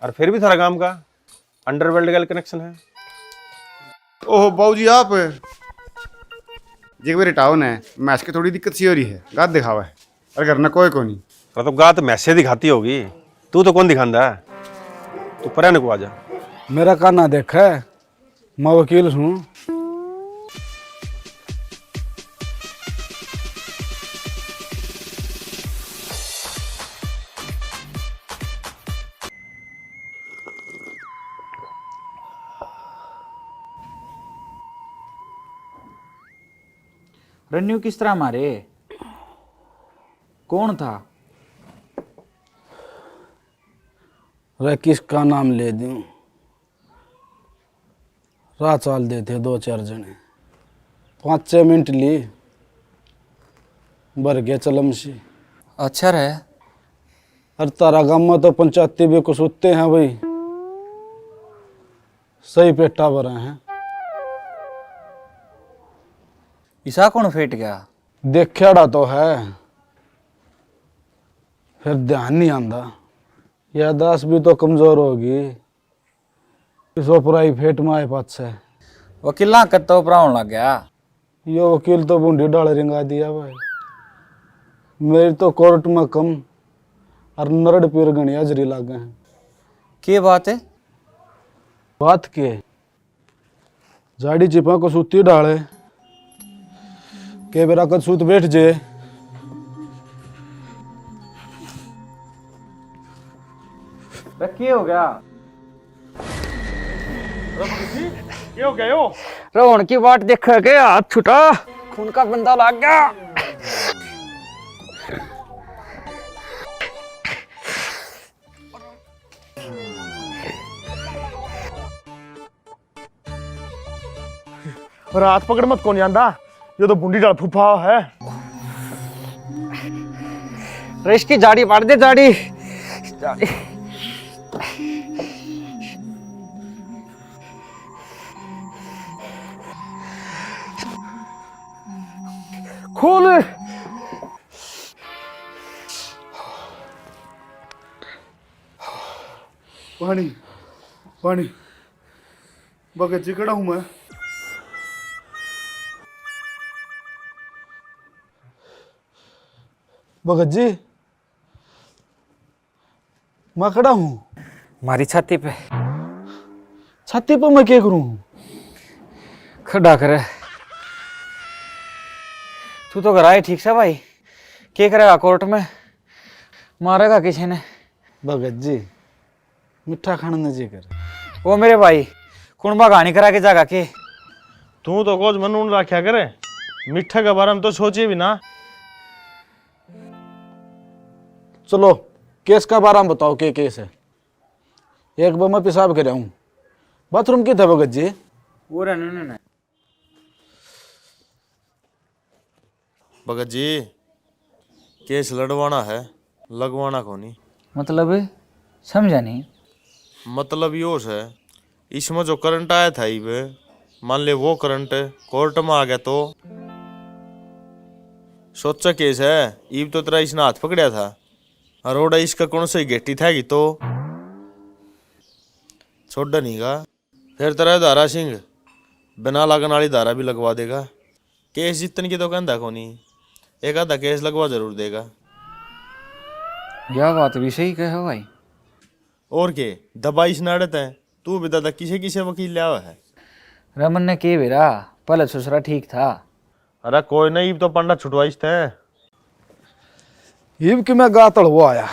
और फिर भी थारा काम का अंडरवर्ल्ड का कनेक्शन है। ओहो बाबू जी आप जी मेरे टाउन है मैच की थोड़ी दिक्कत सी हो रही है गात दिखावा है और करना कोई को नहीं। पर तो गात मैसे दिखाती होगी, तू तो कौन दिखांदा है? तू पराने को आजा। मेरा काना देखा है, मैं वकील हूँ। रन्यू किस तरह मारे? कौन था? रे किसका नाम ले दूं? राह चाल देते 2-4 जने, 5-6 मिनट ली भर गया चलम सी। अच्छा रहे। हर तारा गाँव में तो पंचायती भी कुछ होते हैं भाई, सही पेटा भरे हैं। ईसा कौन फेट गया? देखा तो है, फिर ध्यान नहीं आंदा। यादाश्त भी तो कमजोर होगी, इसो पुराई फेट में आए पाछ है। वकीला कत्तो पराउन लग गया। यो वकील तो बूंदी डाल रिंगा दिया भाई। मेरी तो कोर्ट में कम और नरड़ पीर गणी हाजरी लागे हैं। के बात है? बात के जाड़ी चिपा को सूती डाले के बेरा कद सूत बैठ जे। क्या हो गया? ये हो गया यो? रोहन की बात देख के हाथ छुटा, खून का बंदा लग गया। रात पकड़ मत कौन जानता, ये तो बूंदी डाल फूफा है। रेश की जाड़ी पाड़ दे, जाड़ी जाड़ी। खोल। पानी पानी बगत जी खड़ा हूँ मैं। भगत जी मैं खड़ा हूँ मारी छाती पे। छाती पर मैं क्या करूँ? खड़ा करे। तू तो कराए ठीक से भाई, क्या करेगा कोर्ट में? मारेगा किसी ने। भगत जी मिठा खाना न जी कर। वो मेरे भाई कुणबा कहानी करा के जागा के। तू तो कोच मनून रखा करे, मिठा के बारे में तो सोचिए भी ना। चलो केस का बारे में बताओ, क्या केस है? एक बार मैं पेशाब कर हूँ, बाथरूम की था भगत जी? वो रहने भगत जी केस लड़वाना है, लगवाना को नहीं। मतलब समझा नहीं। मतलब यो है, इसमें जो करंट आया था इबे, मान ले वो करंट कोर्ट में आ गया तो सोचा केस है। ईब तो तेरा इसने हाथ पकड़ा था और ओडा इसका कौन सा गेटी था कि तो छोड़ नहीं गा। फिर तेरा धारा सिंह बिना लगन वाली धारा भी लगवा देगा। केस जितने की तो कहता को नहीं, एक आधा केस लगवा जरूर देगा। यह बात भी सही कहे भाई। और के दबाई स्नाड़त है, तू भी दादा किसे किसे वकील लिया हुआ है। रमन ने के बेरा पहले ससुरा ठीक था। अरे कोई नहीं, तो पंडा छुटवाइस थे। इब कि मैं गा तड़ वो आया।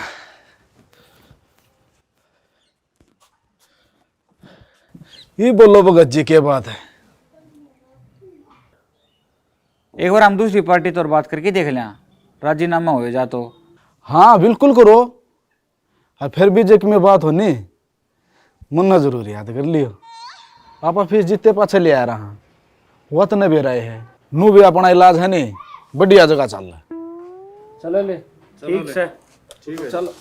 ये बोलो भगत जी क्या बात है? एक बार हम दूसरी पार्टी तो बात करके देख लें, राजीनामा हो जा तो। हाँ बिल्कुल करो। और फिर भी जे में बात होनी मुन्ना जरूर याद कर लियो। आप फीस जितने पाछे ले आ रहा वत न भी रहे है, नू भी अपना इलाज है नहीं, बढ़िया जगह चल रहा। चलो ले ठीक से। ठीक है चलो।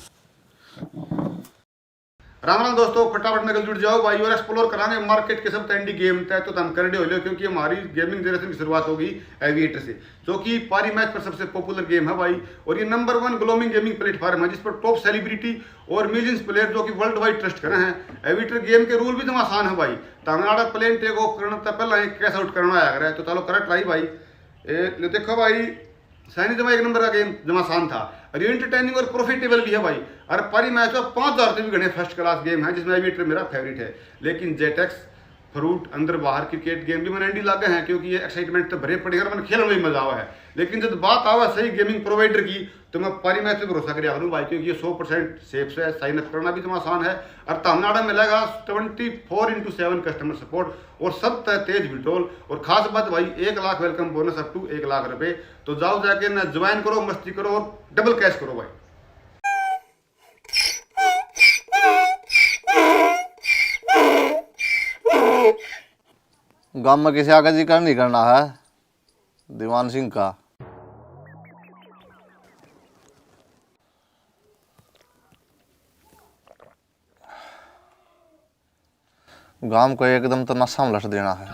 राम राम दोस्तों, फटाफट में जुड़ जाओ भाई और एक्सप्लोर कराने मार्केट के सब ट्रेंडी गेम तय तो हम कर हो क्योंकि हमारी गेमिंग जनरेशन की शुरुआत होगी एविएटर से, जो कि पारी मैच पर सबसे पॉपुलर गेम है भाई। और ये नंबर 1 ग्लोमिंग गेमिंग प्लेटफॉर्म है जिस पर टॉप सेलिब्रिटी और मिलियंस प्लेयर जो कि वर्ल्ड वाइड ट्रस्ट करे हैं। एविएटर गेम के रूल भी तो आसान है भाई। तमिलनाडु प्लेन टेक ऑफ करना तो पहले कैश आउट करना आया करे, तो चलो करा ट्राई भाई। देखो भाई, सैनी जमा एक नंबर का गेम जमा आसान था और एंटरटेनिंग और प्रॉफिटेबल भी है भाई। और पारी मैच में 5000 से भी घने फर्स्ट क्लास गेम है, जिसमें एविएटर मेरा फेवरेट है। लेकिन जेटेक्स फ्रूट अंदर बाहर क्रिकेट गेम भी मैंने एंडी लागे हैं क्योंकि ये एक्साइटमेंट तो भरे पड़े मैंने खेलने में भी मजा आवा है। लेकिन जब बात आवा सही गेमिंग प्रोवाइडर की तो मैं पारी मैच पे भरोसा कर करूँ भाई, क्योंकि ये 100% सेफ है, साइन अप करना भी तो आसान है। और तमिलनाडु में मिलेगा 24/7 कस्टमर सपोर्ट और सब तेज विड्रॉल। और खास बात भाई 1 lakh welcome bonus up to 1 lakh रुपए। तो जाओ जाके ना ज्वाइन करो, मस्ती करो और डबल कैश करो भाई। गांव में किसी आगे जिक्र नहीं करना है दीवान सिंह का। गांव को एकदम तो नशा में लट देना है।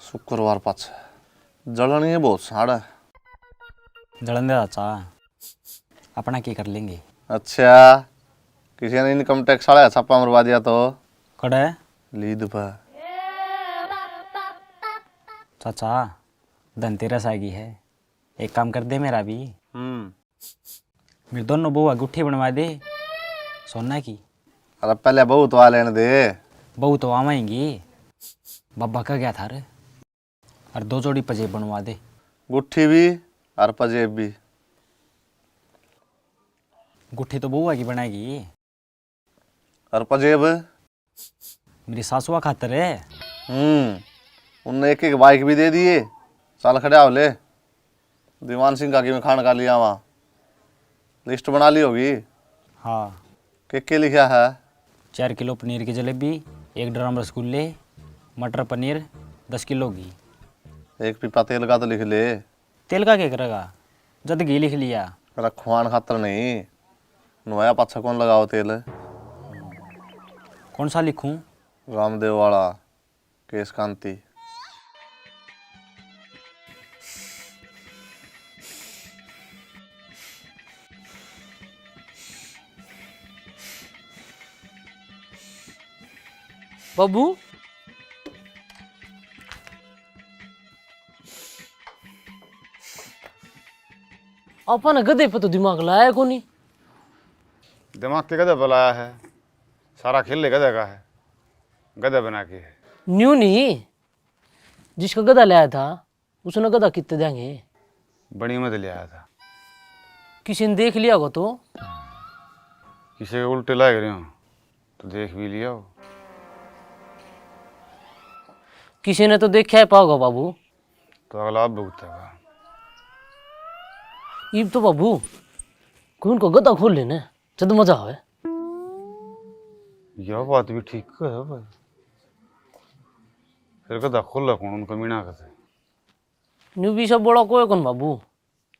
शुक्रवार पाछे जलनी है बहुत साड़ा जलन दे चाचा, अपना की कर लेंगे। अच्छा, किसी ने इनकम टैक्स वाला छापा मरवा दिया तो कड़े लीद पर चाचा धनतेरस आएगी है, एक काम कर दे मेरा भी। मेरे दोनों बहू गुट्ठी बनवा दे सोना की। अरे पहले बहू तो आ लेने दे। बहू तो आवाएंगी, बब्बा का क्या था रे। और 2 जोड़ी पजेब बनवा दे। गुट्ठी भी और पजेब भी। गुट्ठी तो बहू की बनाएगी और पजेब मेरी सासुआ खातर है। उनने एक बाइक भी दे दिए। चल खड़े आओ ले, दीवान सिंह का मैं खान का लिया वहाँ लिस्ट बना ली होगी। हाँ, के लिखा है? 4 किलो पनीर की जलेबी, 1 ड्रम रसगुल्ले, मटर पनीर, 10 किलो घी। 1 पीपा तेल का तो लिख ले। तेल का क्या करेगा, जद घी लिख लिया। रखवान खातर नहीं, नवाया पाछा कौन लगाओ तेल? कौन सा लिखूं? रामदेव वाला, केश कांति। बाबू अपन गधे पे तो दिमाग लाया को नहीं। दिमाग के गधा बुलाया है, सारा खेल ले गधा का है, गधा बना के है। न्यू नहीं, जिसका गधा लाया था उसने गधा कितने देंगे? बड़ी मत ले आया था। किसी ने देख लिया होगा तो? किसी के उल्टे लाग रहे हो तो देख भी लिया हो। किसी ने तो देखा है पाओगा बाबू। तो अगला आप भुगतेगा। ये तो बाबू कोई उनको गधा खोल लेना जब मजा आवे। यह बात भी ठीक है भाई, फिर गधा खोल कौन उनको मीना करते। न्यू भी सब बड़ा कोई कौन बाबू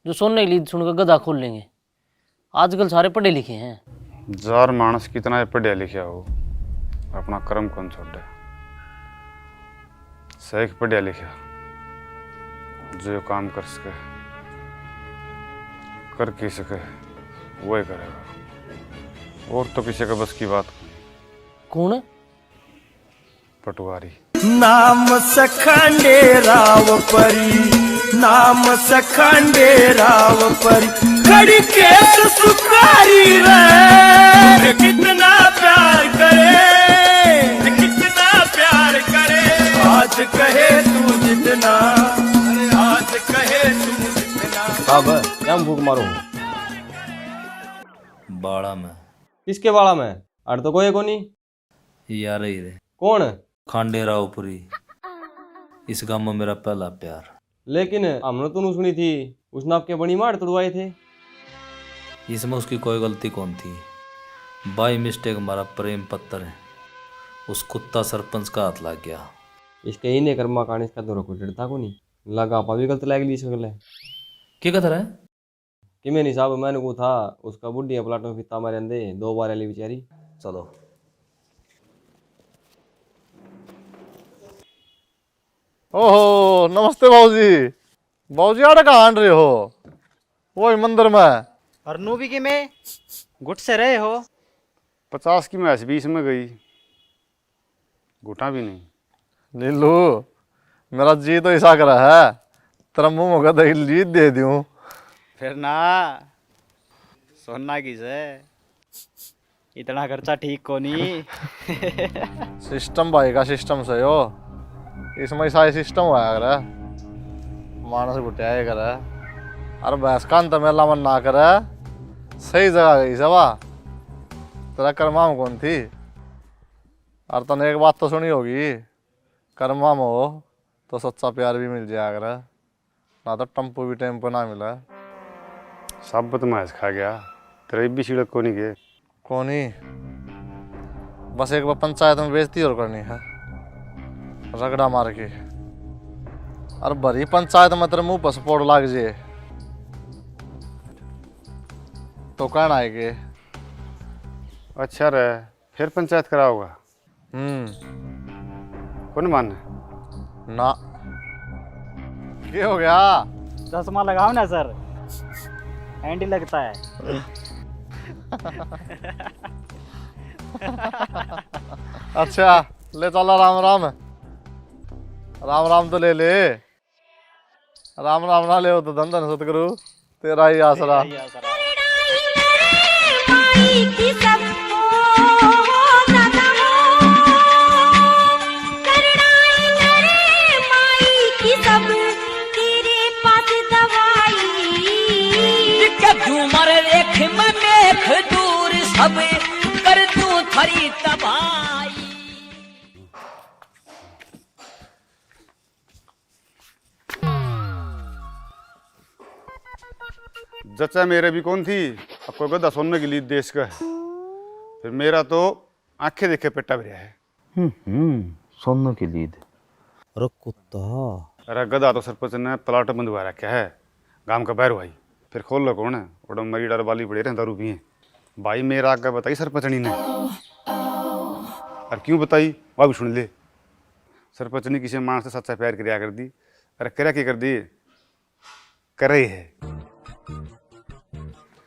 जो सोने की लीड सुनकर गधा खोल लेंगे। आजकल सारे पढ़े लिखे हैं। जार मानस कितना पढ़िया लिखा हो, अपना कर्म कौन छोड़े। सही पढ़िया लिखा जो काम कर सके कर की सके वही करेगा, और तो किसी का बस की बात। कौन है? पटवारी। नाम सखंडे राव परी, नाम सखंडे राव परी, खड़ी केस सुखारी रे। कितना प्यार करे, कितना प्यार करे, आज कहे तू जितना, आज कहे तू जितना। अब क्या भूख मारो बाड़ा में। किसके बाड़ा में? अरे तो कोई कोनी यार ही रे। कौन? खांडे रावपुरी, इस गांव में मेरा पहला प्यार। लेकिन हमने तो नहीं सुनी थी उसने आपके बड़ी मार तुड़वाए थे। इसमें उसकी कोई गलती कौन थी, बाई मिस्टेक हमारा प्रेम पत्र है उस कुत्ता सरपंच का हाथ लग गया। इसके ही ने कर्मा कान इसका दौरा को डरता को नहीं लगा पा भी गलत लग ली सकल क्या कहता है कि मैं नहीं साहब मैंने को था उसका बुढ़िया प्लाटों फिता मारे अंदे 2 बार ली बेचारी। चलो। ओहो नमस्ते भाऊजी। भाऊजी आड़े कहाँ आंड रहे हो? वही मंदिर में। और नू भी कि में गुट से रहे हो? 50 की मैच 20 में गई, घुटा भी नहीं। लीलू मेरा जी तो ऐसा करा है, तेरा मुंह होगा दही लीद दे दूं। फिर ना सोना किसे इतना खर्चा ठीक को नहीं। सिस्टम भाई का सिस्टम से हो, इसमें सारे सिस्टम हुआ करे, मानस गुटिया करे। अरे भैंस का अंत मेला मन ना करे, सही जगह गई सवा। तेरा कर्मा में कौन थी? और तने एक बात तो सुनी होगी, कर्मा में हो तो सच्चा प्यार भी मिल जाया करे, ना तो टम्पू भी टाइम पर ना मिला। सब बदमाश खा गया, तेरे भी छिड़क को नहीं गए। कोनी बस एक बार पंचायत में बेइज्जती और करनी है, रगड़ा मार के। अरे भरी पंचायत में तेरे मुंह पर सपोर्ट लाग जाए तो कहना है कि अच्छा रे, फिर पंचायत कराओगा? कौन मान? ना क्या हो गया? चश्मा लगाओ ना सर, एंटी लगता है। अच्छा ले चला, राम राम। राम राम तो ले ले, राम राम ना ले हो तो धन धन सतगुरु तेरा ही आसरा। सब कर दूं थरी तबाही। जच्चा मेरे भी कौन थी, अब कोई गदा सोने की लीद देश का है। फिर मेरा तो आंखें देखे पेटा भरिया है। सोनू की लीद। अरे कुत्ता। अरे गदा तो सरपंच ने प्लाट बंधवा रखा है, गांव का बैर भाई। फिर खोल लो कौन है, उड़म मरी डर वाली पड़े रहे दारू पिए। भाई मेरा आगे बताई सरपंचनी ने, और क्यों बताई वह भी सुन ले। सरपंचनी किसी मानस से सच्चा प्यार किया कर दी। अरे क्या कर दी? करे है।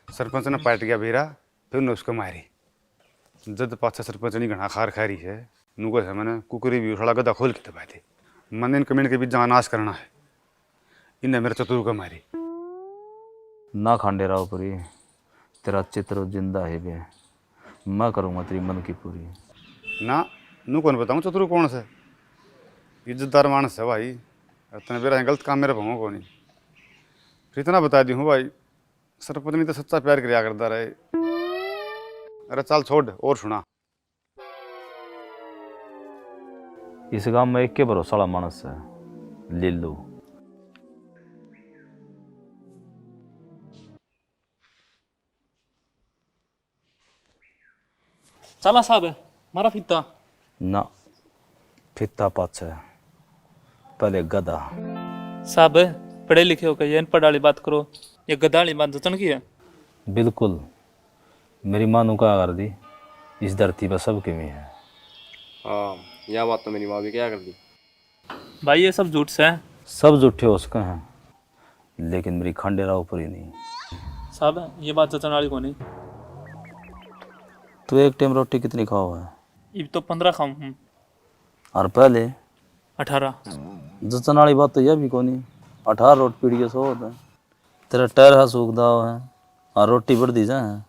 सरपंच ने पाट गया बेरा, फिर उन्हें उसको मारी। जद पाछा सरपंचनी घना खार खारी है, नुको है मैंने कुकरी भी उछड़ा गदा खोल के दबा दे। मन इन कमेंट के बीच जहाँ नाश करना है, इन्हें मेरे चतुर को मारी। ना खांडे राव परी, तेरा चित्र जिंदा है बे, मैं करूँगा तेरी मन की पूरी। ना नू कौन बताऊँ चतुर कौन से? इज्जतदार मानस है भाई, इतने बेरा गलत काम मेरा भाव को नहीं। फिर इतना बता दी हूँ भाई, सरपंच ने तो सच्चा प्यार किया करता रहे। अरे चल छोड़ और सुना। इस गांव में एक के भरोसा वाला मानस है, लीलू। चला साहब मारा फित्ता। ना फित्ता पाछे, पहले गदा। साहब पढ़े लिखे हो कहिए, पढ़ वाली बात करो, ये गधा वाली बात जतन की है। बिल्कुल, मेरी माँ नु क्या कर दी, इस धरती पर सब की है। हाँ यह बात तो मेरी माँ भी क्या कर दी। भाई ये सब झूठ से है। सब झूठे उसके हैं, लेकिन मेरी खंडेरा ऊपर ही नहीं। साहब ये बात जतन वाली को नहीं। तू एक टाइम रोटी कितनी खाओ है? अब तो 15 खाऊं हूँ। और पहले 18। जचन वाली बात तो यह भी को नहीं, 18 रोट पीढ़ी सो होता है। तेरा टैर है सूख दाव है और रोटी बढ़ दी जाए,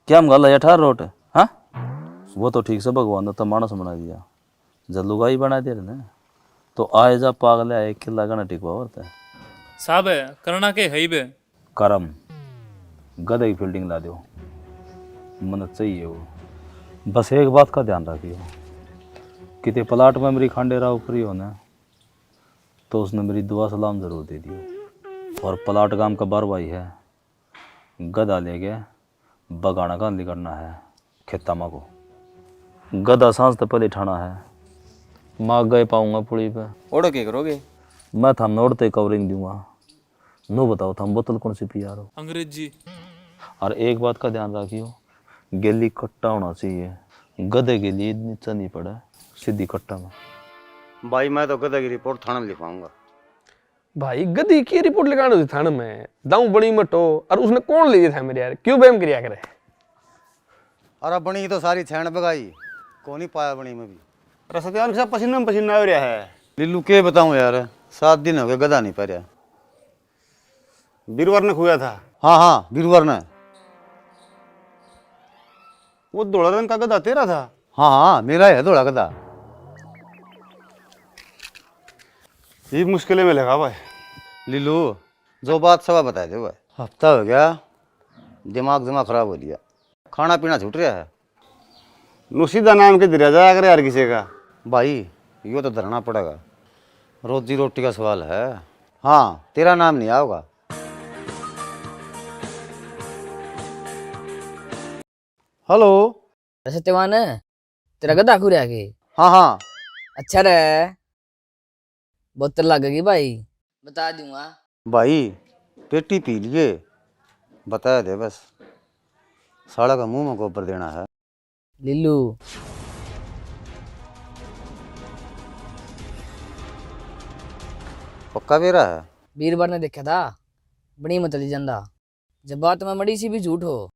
क्या हम गल है 18 रोट? हाँ वो तो ठीक से भगवान ने तो मानस बना दिया, जब लुगाई बना दे रहे ना तो आए जा पागल है, एक किला गना टिकवा होता है। साहब करना के है बे करम गधे की फील्डिंग ला दो, मन चाहिए वो। बस एक बात का ध्यान रखियो, कितने प्लाट में मेरी खंडेरा ऊपरी होना तो उसने मेरी दुआ सलाम जरूर दे दियो। और प्लाट गांव का बार भाई है, गधा ले गया बगाना का निकलना है खेता माँ को। गधा सांस तो पहले ठाना है, माँ गए पाऊंगा पुड़ी पे। ओढ़ो क्या करोगे? मैं था नोड़ते कवरिंग दूंगा। नो बताओ था बोतल कौन सी पिया रहो? अंग्रेजी। और एक बात का ध्यान रखियो, गेली कट्टा होना चाहिए, गधे के लिए नीचा नहीं पड़ा, सीधी कट्टा में। भाई मैं तो गधा की रिपोर्ट थाने में लिखवाऊंगा। भाई गधी की रिपोर्ट लगानी थी थाने में, दाऊ बड़ी मटो और उसने कौन ले था मेरे यार, क्यों बैम करिया करे। अरे बनी तो सारी छेण बगाई, कौन ही पाया बनी में भी। अरे सत्यान के साथ पसीना में पसीना हो रहा है। लिल्लू के बताऊं यार, 7 दिन हो गए गधा नहीं पा रहा। बीरवार ने खुया था। हाँ हाँ बीरवार ने। वो धोला रंग का गधा तेरा था? हाँ हाँ मेरा है धोला गधा। ये मुश्किलें में लगा भाई। लिल्लू जो बात सवा बता दे भाई। हफ्ता हो गया, दिमाग खराब हो लिया, खाना पीना छूट रहा है। नुसीदा नाम के दिया जाया करे यार किसी का। भाई यो तो धरना पड़ेगा, रोजी रोटी का सवाल है। हाँ तेरा नाम नहीं आओगा। हेलो सत्यवान तेरा गधा खुरिया के? हाँ हाँ अच्छा रे, बोतल लगेगी भाई, बता दूंगा। भाई पेटी पी लिए, बता दे बस, साड़ा का मुंह में गोबर देना है। लिल्लू पक्का बेरा है? बीरबार ने देखा था, बड़ी मतली जंदा। जब बात में मड़ी सी भी झूठ हो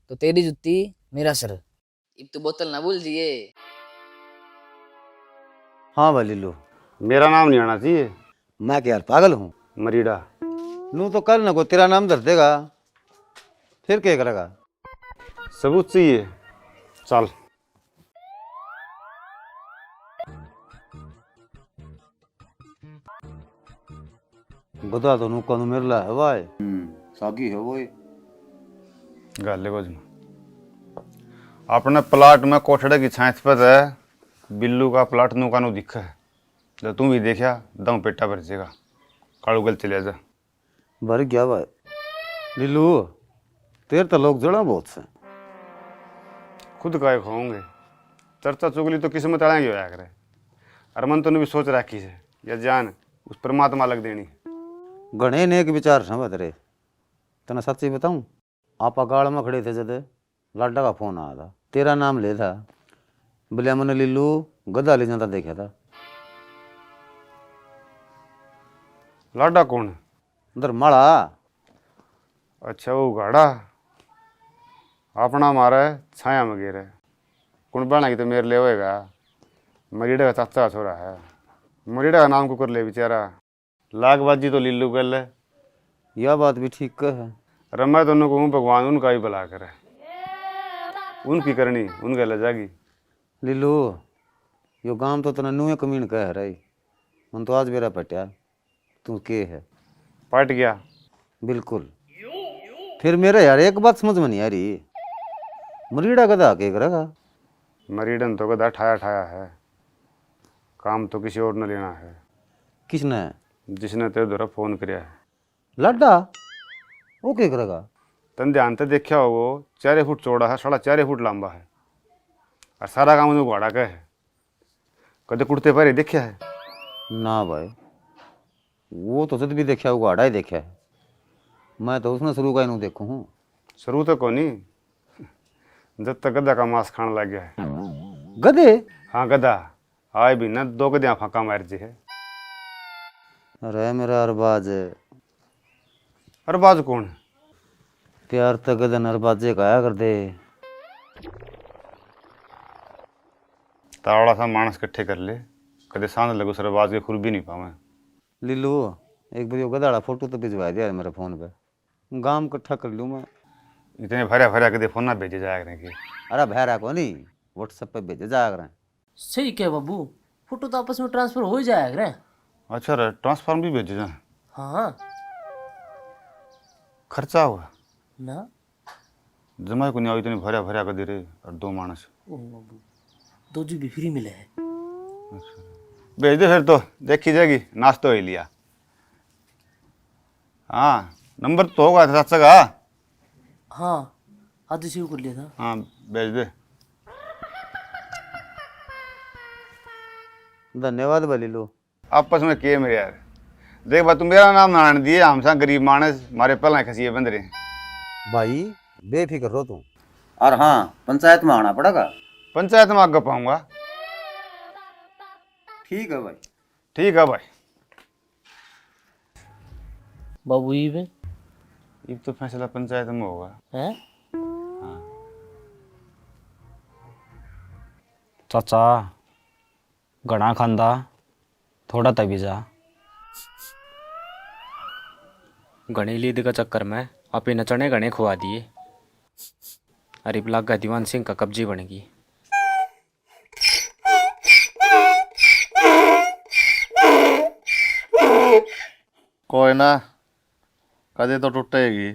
तो तेरी जुत्ती मेरा सर। अब तो बोतल ना भूल दिए। हाँ भाई लिल्लू, मेरा नाम नहीं आना चाहिए। मैं क्या यार पागल हूँ? मरीडा नू तो कल ना को तेरा नाम धर देगा, फिर क्या करेगा? सबूत चाहिए, चल। गधा तो नू कनु मेरला है भाई। सागी है वो। गाले को अपने प्लाट में कोठड़े की छाँच पर है, बिल्लू का प्लाट नू का नू दिखा है। जब तू भी देखा दम पेटा भर जाएगा, काड़ू गल चले जा। भर गया भाई। लिल्लू तेरे तो लोग जड़ा बहुत से, खुद काय खाओगे। चर्चा चुगली तो किस्मत आएंगे होया करे। अरमन तो ने भी सोच रखी है, या जान उस परमात्मा लग देनी। गणे नेक विचार समझ रहे। तना सच्ची बताऊं, आपा गाड़ में खड़े थे जब लाडा का फोन आया था, तेरा नाम ले था। बोलिया मैंने लिल्लू गधा ले जाता देखा था। लाडा कौन है? उधर माड़ा। अच्छा वो गाड़ा अपना मारा है, छाया में गिर है। कौन बना की तो मेरे ले होएगा। मरीडा का चाचा छोरा है, मरीडा का नाम को कर ले बेचारा। लागबाजी तो लिल्लू कर ले। यह बात भी ठीक है। अरे मैं तो उन्हें कहूँ भगवान उनका ही भला करे, उनकी करनी उनके ले जागी। लिल्लू यो गांव तो तना नुए कमीन कह रही, मन तो आज मेरा पटिया। तू के है? पट गया बिल्कुल। फिर मेरा यार एक बात समझ में नहीं आ रही, मरीडा गधा के करेगा? मरीडन तो गधा ठाया है, काम तो किसी और ने लेना है। किसने? जिसने तेरे द्वारा फोन किया है। लाडा वो क्या करेगा? तन ध्यान से देखा हो, वो 4 फुट चौड़ा है, 4.5 फुट लंबा है, और सारा काम उन्हें घोड़ा का है। कदे कुर्ते पर देखा है? ना भाई, वो तो जब भी देखा वो घोड़ा ही देखा है। मैं तो उसने शुरू का ही देखूँ हूँ। शुरू तो कौन ही, जब तक गधा का मांस खाने लग गया है। गधे? हाँ गधा आए भी ना 2 गधिया फाका मार जी है। अरे मेरा अरबाज। अरबाज कौन है? प्यार तो गधन अरबाजे कहा कर दे। तावड़ा सा मानस इकट्ठे कर ले, कदे सांझ लगो सरबाज के खुल भी नहीं पावे। लिल्लू एक बार गधाड़ा फोटो तो भिजवा दिया मेरे फोन पे, गांव इकट्ठा कर लूँ मैं। इतने भरा कदे फोन ना भेजे जाया करें कि? अरे भरा को नहीं, व्हाट्सएप पे भेजे जाया करें। सही क्या बाबू, फोटो तो आपस में ट्रांसफर हो ही जाएगा। अच्छा रे, ट्रांसफार्म भी भेजे जाए? हाँ खर्चा हुआ ना, जमा को नहीं इतनी भरा कर दे रहे, और 2 मानस। ओ बाबू 2 GB फ्री मिले है। भेज दे फिर तो देखी जाएगी, नाश्ता ही लिया। हाँ नंबर तो होगा चाचा का? हाँ आज सेव कर लिया था। हाँ भेज दे। धन्यवाद भाई। लो आपस में के मेरे यार, देख बा तू मेरा नाम नारायण दिए, हमसा गरीब मानस मारे पल खसिए बंद रहे। भाई बेफिक्र रहो तुम। और हाँ पंचायत में आना पड़ेगा, पंचायत में आगे पाऊंगा। ठीक है भाई। ठीक है भाई। बाबू ये ये तो फैसला पंचायत में होगा। है चाचा घना खांदा थोड़ा तभी जा। घने लीद का चक्कर में अपने नचने घने खुआ दिए। अरे लागा दीवान सिंह का कब्जी बनेगी। कोई ना, कदे तो टूटेगी।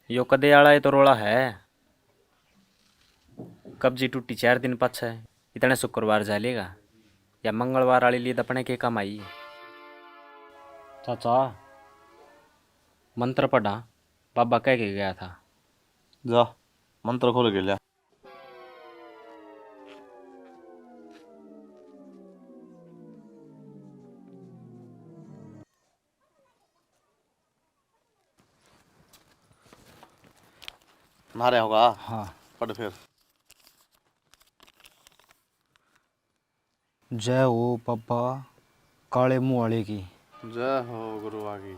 यो कदे आला है तो रोड़ा है। कब्जी टूटी 4 दिन पाछे इतने शुक्रवार जालेगा या मंगलवार वाली लीद अपने के काम आई। चाचा मंत्र पढ़ा बाबा कह के गया था। जा मंत्र खोल के लिया। नारे होगा। हाँ पढ़ फिर। जय हो बाबा काले मुंह वाले की। जय हो गुरु आगी।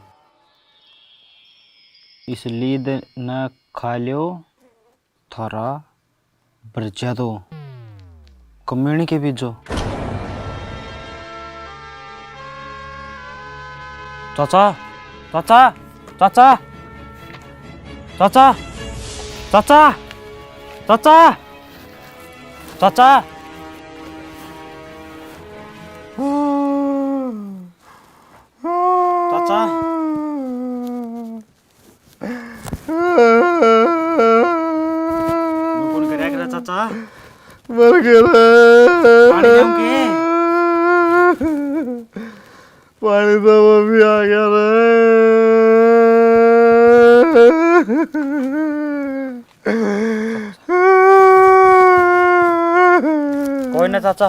इस लीद न खा लियो थारा बरजा दो कम्युनी के बीजो। चाचा चाचा चाचा चाचा चाचा चाचा चाचा चाचा कौन करेगा चाचा? मर गया। पानी जाऊंगे। पानी तो वो भी आ गया कोई ना चाचा।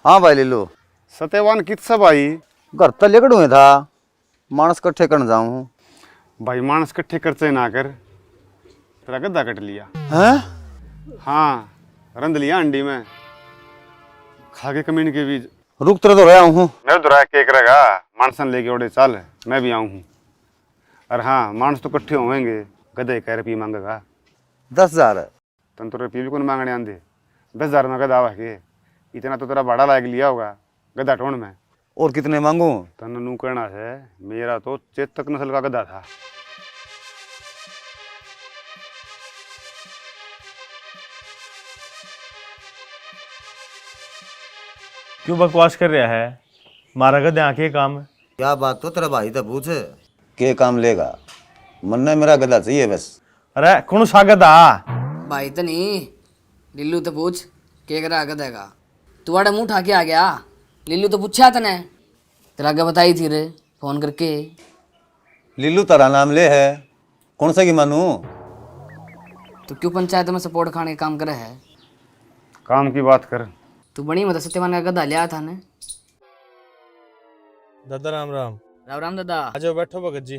हाँ भाई ले लो। सत्यवान कित्सा भाई? घर तो लेकर हुए था, मानस कट्ठे करने जाऊँ। भाई मानस कट्ठे करते ना कर, तेरा गद्दा कट लिया। हैं? हाँ रंध लिया अंडी में, खा के कमीन के बीज। रुक तेरे तो रहा हूँ। मैं तो रहा के करेगा, मानसन लेके ओडे चल, मैं भी आऊँ हूँ। अरे हाँ मानस तो कट्ठे होंगे, गधे कह रुपये मांगेगा। 10,000 तन तो रुपये भी कौन मांगने आंदे। 10,000 में गधा आवा के, इतना तो तेरा भाड़ा लायक लिया होगा गधा टोन में। और कितने मांगू? तन नू कहना है मेरा तो चेतक नस्ल का गधा था। क्यों बकवास कर रहा है? मारा गधे आंखें काम। क्या बात तो तेरा भाई तो पूछ के काम लेगा। मन ने मेरा गधा चाहिए बस। अरे कौन सा गधा? भाई तो नहीं, लिल्लू तो पूछ के करा गधा का। तुम्हारा मुंह उठा के आ गया। लिल्लू तो पूछा तने, तेरा आगे बताई थी रे फोन करके। लिल्लू तारा नाम ले है, कौन सा की मानू? तो क्यों पंचायत में सपोर्ट खाने का काम करे है? काम की बात कर। तू बड़ी मत सत्यवान का गधा लिया था ने। दादा राम राम। राम राम दादा। आजो बैठो भगत जी।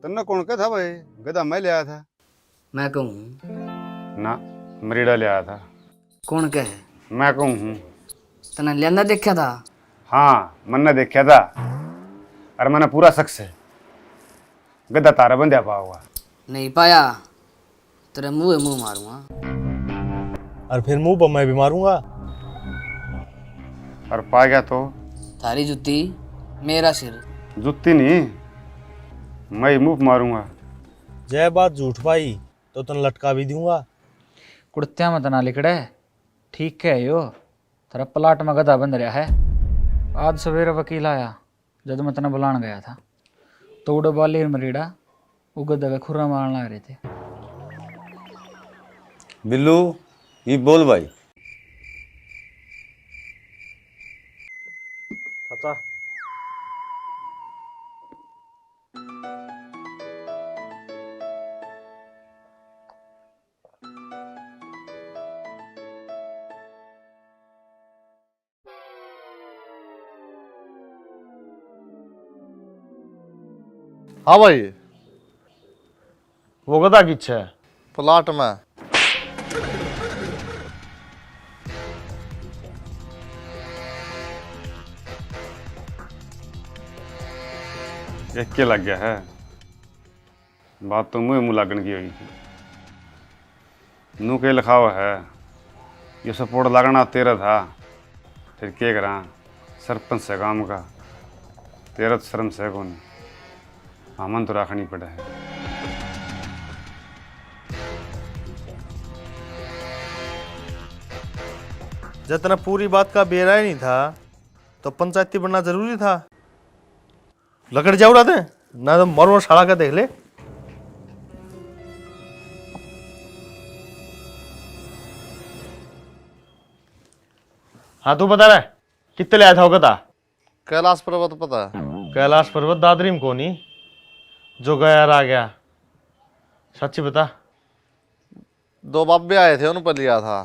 तन्ना कौन का था भाई? गधा मैं ले आया था। मैं कहूँ ना मरीडा ले आया था। कौन कहे? मैं कहूँ हूँ। तने लियांदा देखा था? हाँ मैंने देखा था, अरे मैंने पूरा शख्स है। गधा तारा बंध्या पा हुआ नहीं पाया, तेरे मुंह मुंह मारूंगा। और फिर मुंह पर मैं भी मारूंगा। और पा गया तो थारी जुत्ती मेरा सिर। जुत्ती नहीं, मैं ही मुंह मारूंगा। जय बात झूठ पाई तो तन लटका भी दूंगा। कुर्तिया मत ना लिकड़े, ठीक है यो तेरा प्लाट में गधा बंध रहा है। आज सवेरे वकील आया, जब मैं तना बुलाने गया था तो उड़े बाली मरीड़ा वो गधा का खुरा मारने आ रहे थे। बिल्लू ये बोल भाई। चाचा हाँ भाई। वो गधा किच्छा है? प्लाट में। एक के लग गया है। बात तो मुँह लागन की हुई। नू के लिखा हुआ है ये सपोर्ट लगना तेरा था, फिर क्या करा सरपंच से काम का, तेरा तो शर्म से कौन हमन तो रखनी पड़ा है। जितना पूरी बात का बेरा ही नहीं था तो पंचायती बनना जरूरी था। लकड़ जाओ रहा थे ना, तो मरो साड़ा का देख ले। हाँ तू बता रहा कितने ले आया था वो गधा? कैलाश पर्वत पता है? कैलाश पर्वत दादरी में कोनी जो गया आ गया, सच्ची बता। 2 बाबे आए थे, उन पर लिया था।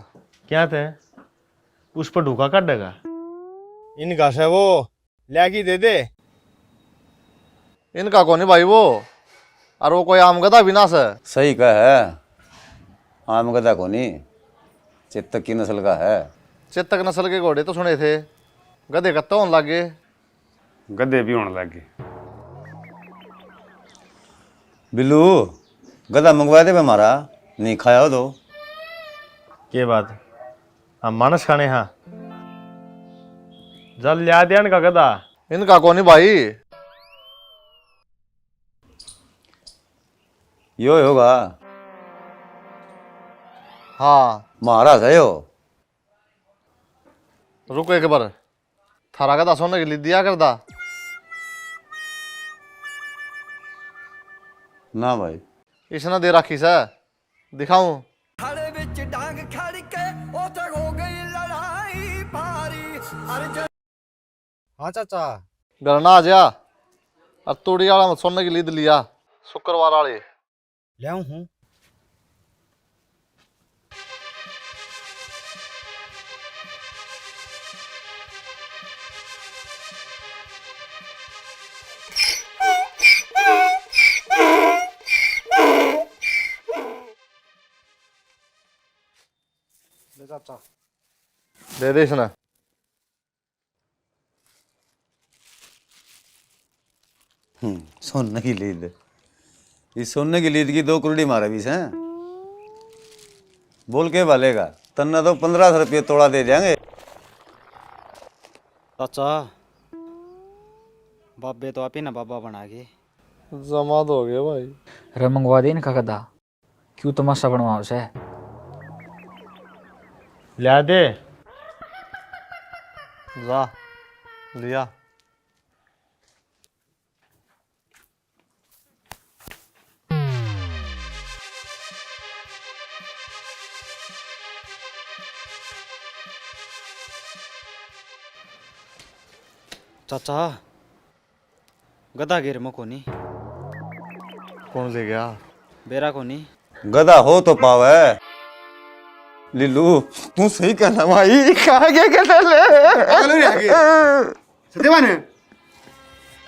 क्या थे? उस पर ढूका काटेगा। इनका से वो लैगी दे दे। इनका कौन है भाई वो? और वो कोई आम गधा बिना से। सही का है, आम गधा कोनी, चेतक की नस्ल का है। चेतक नस्ल के घोड़े तो सुने थे, गधे कत्ता होने लगे। गधे भी होने लगे। बिल्लू गधा मंगवा दे हमारा, नहीं खाया हो तो। के बात हम मानस खाने हाँ जल लिया दिया इनका गधा। इनका कौन है भाई? यो होगा। हाँ महाराज है यो। रुको एक बार, थारा गधा सोने के लिए दिया कर दा। ना भाई इसने दे रखी से, दिखाऊं? हाँ चाचा। घर ना आ जा। और तोड़ी वाला सोने की लीद लिया शुक्रवार वाले। ले आऊं हूँ। चाचा दे दे इसने। सोने की लीद, इस सोने की लीद की 2 करोड़ी मारा बीस हैं। बोल के भालेगा, तन्ना तो 1500 रुपये तोड़ा दे देंगे। चाचा बाबे तो आप ही ना बाबा बना के जमा तो हो गया भाई। अरे मंगवा दे इनका गधा, क्यों तमाशा बनवाओ उसे। लिया दे। जा लिया। चाचा गधा गिर में कोनी। कौन ले गया? बेरा कोनी। गधा हो तो पावे। लिल्लू तू सही कहना भाई, कहा गया गधा ले। पागल हो रहा है सत्यवान है?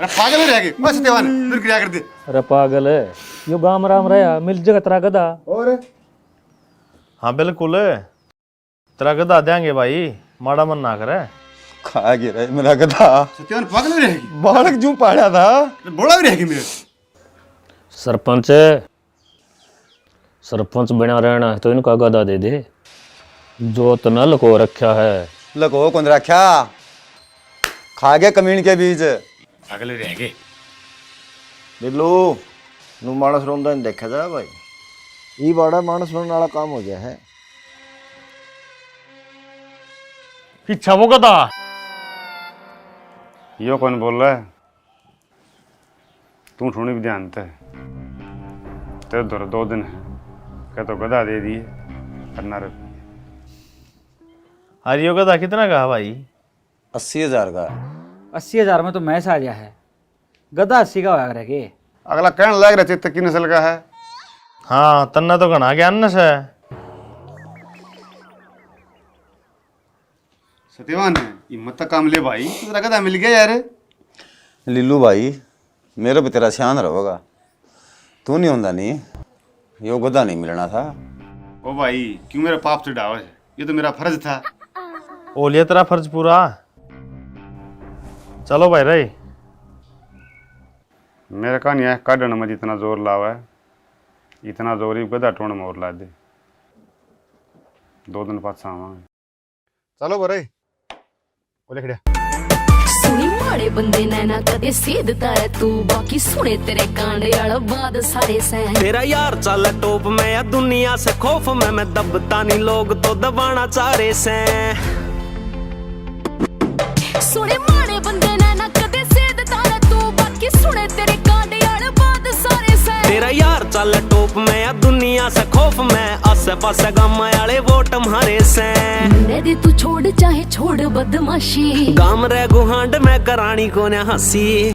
अरे पागल हो रहा है मैं सत्यवान फिर क्या कर दे? अरे पागल है यो गाम राम रहा मिल जगह तेरा गधा। और हाँ बिल्कुल तेरा गधा देंगे भाई, माड़ा मन ना करे। खा गया रे मेरा गधा। सत्यवान पागल हो रहेगी, बालक जू पाड़ा था। बोला भी रहेगी मेरे। सरपंच सरपंच बना रहना है तो इनका गधा दे दे, जो तो न लको रखा है। लको कौन रखा? खा गया कमीन के बीच। पागल ही रहेंगे। बिल्लू नू मानस रोंदा नहीं देखा जा भाई, ये बड़ा मानस रोने वाला काम हो गया है। किच्छा वो गधा? यो कौन बोल रहा है? तू ठोनी भी ध्यान थे तेरे दौर 2 दिन है, क्या तो गधा दे दिए करना रुपये। अरे यो गधा कितना का भाई? 80,000 का। 80,000 में तो मैच आ गया है, गधा 80 का होया करे के। अगला कहने लग रहा चेतक की नस्ल का है। हाँ तन्ना तो घना ज्ञान से। सत्यवान है ये मत काम ले भाई, तेरा गधा मिल गया यार। लिल्लू भाई मेरे भी तेरा ध्यान रहेगा। तू नहीं होंदा नहीं, यो गधा नहीं मिलना था। ओ भाई क्यों मेरा पाप चढ़ावा है, ये तो मेरा फर्ज था। ओ लिया तेरा फर्ज पूरा। चलो भाई रे। मेरे का नहीं है काढ़ने में जितना जोर लावा है, इतना जोर ही गधा टोण में और ला दे। 2 दिन पाछा आवांगे। चलो बरे ओ लिख दिया। सुनी माड़े बंदे नैना कदे सीधता है तू, बाकी सुने तेरे कांडे वाला बाद सारे सैन। तेरा यार चल टोप में या दुनिया से खौफ में, मैं दबता नहीं लोग तो दबाना चाह रहे से। सुने माड़े बंदे नैना कदे सीधता है तू, बाकी सुने तेरे कांडे वाला बाद सारे सैन। तेरा यार चल टोप में या दुनिया से खौफ में, आसे पासे गाँव वाले वोट मारे से। दे तू छोड़ चाहे छोड़ बदमाशी, गाम रे गुहांड में करानी को ने हंसी।